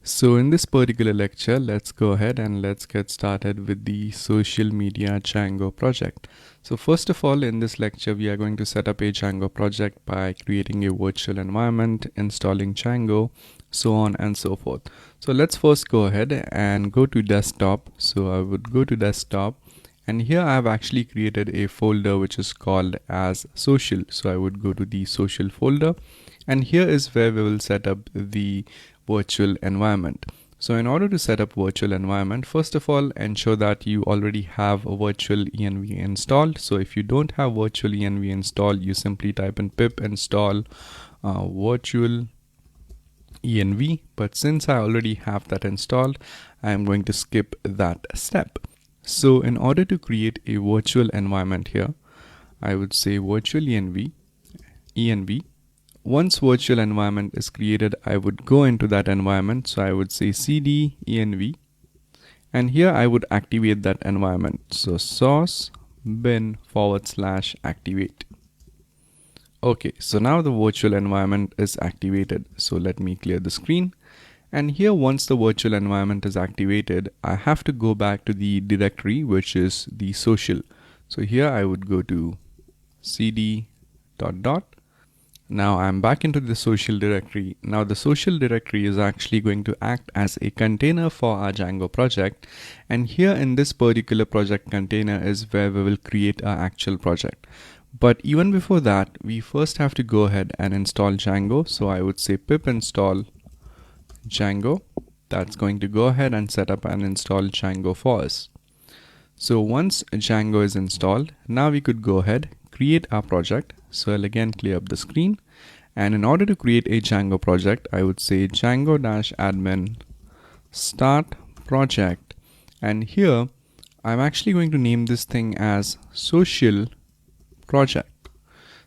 So in this particular lecture, let's go ahead and let's get started with the social media Django project. So first of all, in this lecture, we are going to set up a Django project by creating a virtual environment, installing Django, so on and so forth. So let's first go ahead and go to desktop. So I would go to desktop, and here I have actually created a folder which is called as social. So I would go to the social folder, and here is where we will set up the virtual environment. So in order to set up virtual environment, first of all, ensure that you already have a virtual env installed. So if you don't have virtual env installed, you simply type in pip install virtual env. But since I already have that installed, I am going to skip that step. So in order to create a virtual environment here, I would say virtual env. Once virtual environment is created, I would go into that environment. So I would say cd env, and here I would activate that environment. So source bin / activate. Okay, so now the virtual environment is activated. So let me clear the screen. And here, once the virtual environment is activated, I have to go back to the directory, which is the social. So here I would go to cd ... Now I'm back into the social directory. Now the social directory is actually going to act as a container for our Django project. And here in this particular project container is where we will create our actual project. But even before that, we first have to go ahead and install Django. So I would say pip install Django. That's going to go ahead and set up and install Django for us. So once Django is installed, now we could go ahead, create our project. So I'll again clear up the screen. And in order to create a Django project, I would say Django-admin start project. And here, I'm actually going to name this thing as social project.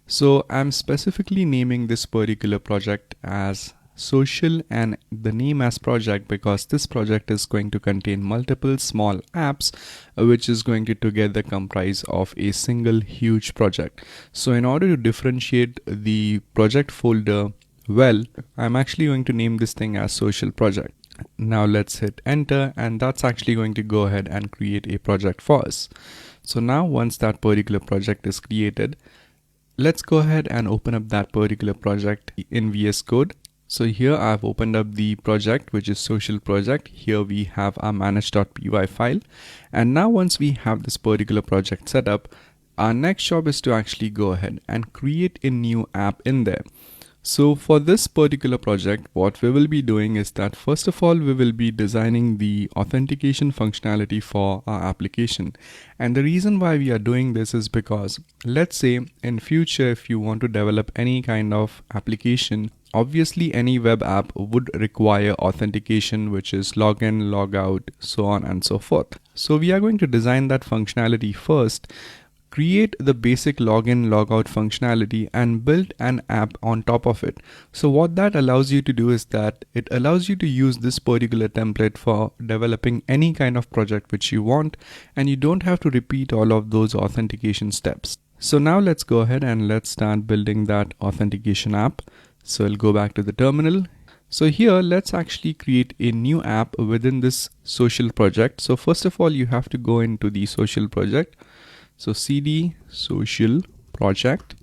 So I'm specifically naming this particular project as social and the name as project because this project is going to contain multiple small apps which is going to together comprise of a single huge project. So in order to differentiate the project folder well, I'm actually going to name this thing as social project. Now let's hit enter, and that's actually going to go ahead and create a project for us. So now once that particular project is created, let's go ahead and open up that particular project in VS Code. So here I've opened up the project, which is social project. Here we have our manage.py file. And now once we have this particular project set up, our next job is to actually go ahead and create a new app in there. So for this particular project, what we will be doing is that first of all, we will be designing the authentication functionality for our application. And the reason why we are doing this is because let's say in future, if you want to develop any kind of application, obviously any web app would require authentication, which is login, logout, so on and so forth. So we are going to design that functionality first, create the basic login logout functionality and build an app on top of it. So what that allows you to do is that it allows you to use this particular template for developing any kind of project which you want, and you don't have to repeat all of those authentication steps. So now let's go ahead and let's start building that authentication app. So I'll go back to the terminal. So here, let's actually create a new app within this social project. So first of all, you have to go into the social project. So cd social project,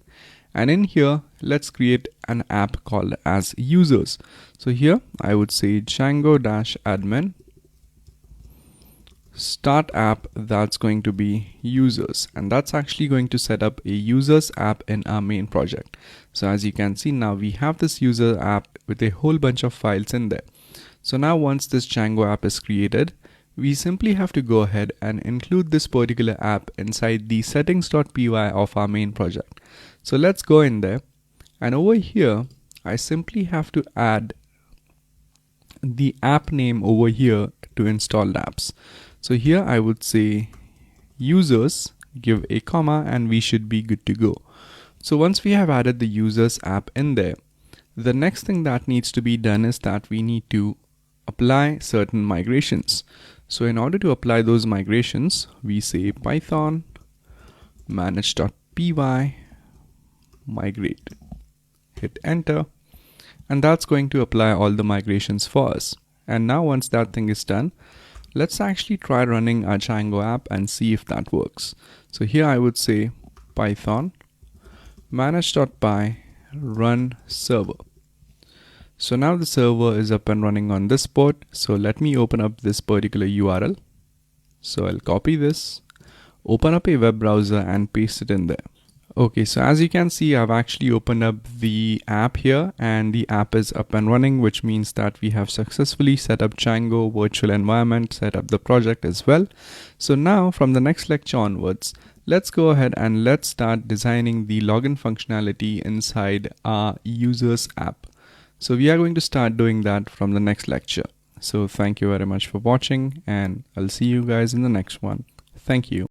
and in here let's create an app called as users. So here I would say Django-admin start app, that's going to be users, and that's actually going to set up a users app in our main project. So as you can see, now we have this user app with a whole bunch of files in there. So now once this Django app is created, we simply have to go ahead and include this particular app inside the settings.py of our main project. So let's go in there, and over here I simply have to add the app name over here to installed apps. So here I would say users, give a comma, and we should be good to go. So once we have added the users app in there, the next thing that needs to be done is that we need to apply certain migrations. So in order to apply those migrations, we say Python manage.py migrate, hit enter, and that's going to apply all the migrations for us. And now once that thing is done, let's actually try running our Django app and see if that works. So here I would say Python manage.py run server. So now the server is up and running on this port. So let me open up this particular URL. So I'll copy this, open up a web browser and paste it in there. Okay, so as you can see, I've actually opened up the app here and the app is up and running, which means that we have successfully set up Django virtual environment, set up the project as well. So now from the next lecture onwards, let's go ahead and let's start designing the login functionality inside our users app. So we are going to start doing that from the next lecture. So thank you very much for watching and I'll see you guys in the next one. Thank you.